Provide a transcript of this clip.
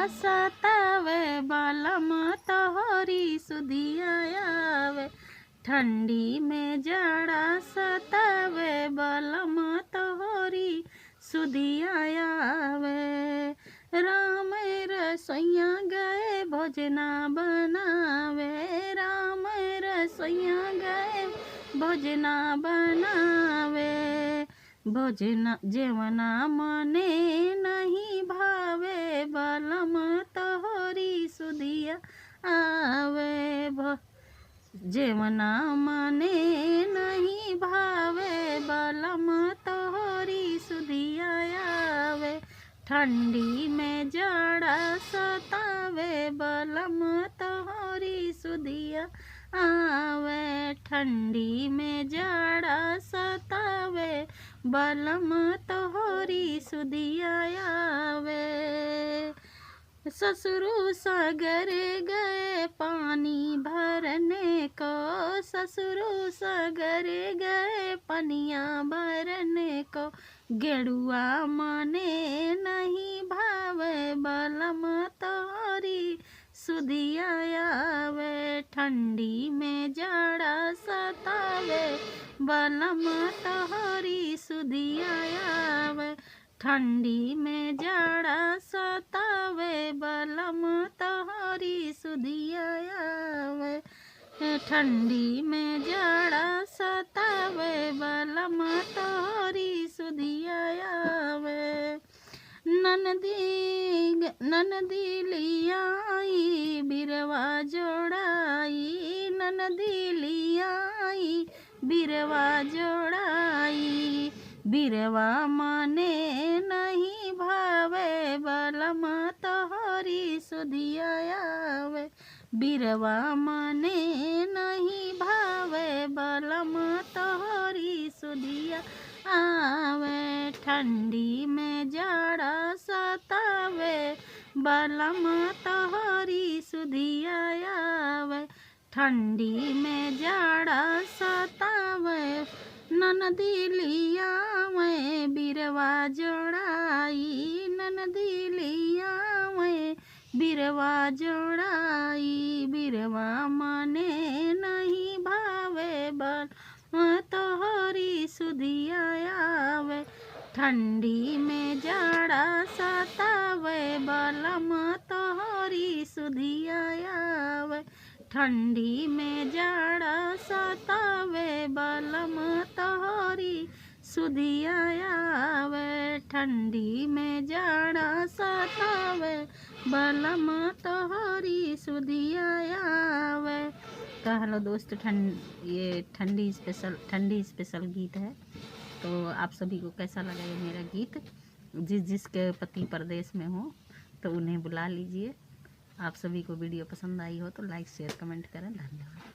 सतावे बलम तोहरी सुधिया आवे। ठंडी में जाड़ा सतावे बलम तोहरी सुधिया आवे। राम रसोइया गए भोजना बनावे। राम रसोइया गए भोजना बनावे। भोजना जेवना मने नहीं भावे बलम तोहरी सुधिया आवे। जेवना मने नहीं भावे बलम तोहरी सुधिया आवे। ठंडी में जाड़ा सतावे बलम तोहरी सुधिया आवे। ठंडी में जाड़ा सतावे बलम तोहरी सुधिया आवे। ससुरु सगरे गए पानी भरने को। ससुरु सगरे गए पनिया भरने को। गेड़ुआ मने नहीं भावे बलम तोहरी सुधिया आवे। ठंडी में जाड़ा सतावे बलम तोहरी सुधिया आवे। ठंडी में जाड़ा सतावे बलम तोहरी सुधिया आवे। ठंडी में जाड़ा सतावे बलम तोहरी सुधिया आवे। ननदी लियाई बिरवा जोड़ाई। ननदी लियाई बिरवा जोड़ाई। बिरवा मने नहीं भावे बलम तोहरी सुधिया आवे। बिरवा मने नहीं भावे बलम तोहरी सुधिया आवे। ठंडी में जाड़ा सतावे बलम तोहरी सुधिया आवे। ठंडी में जाड़ा सतावे ननदी लियावे बिरवा जोड़ाई। ननदी लियावे बिरवा जोड़ाई। बिरवा मने नहीं भावे बलम तोहरी सुधिया आवे। ठंडी में जाड़ा सतावे बलम तोहरी सुधिया आवे। ठंडी में जाड़ा सतावे बलम तोहरी सुधिया आवे। ठंडी में जाड़ा सतावे बलम तोहरी सुधिया आवे। तो हेलो दोस्त, ये ठंडी स्पेशल गीत है। तो आप सभी को कैसा लगा ये मेरा गीत? जिसके पति परदेश में हो तो उन्हें बुला लीजिए। आप सभी को वीडियो पसंद आई हो तो लाइक शेयर कमेंट करें। धन्यवाद।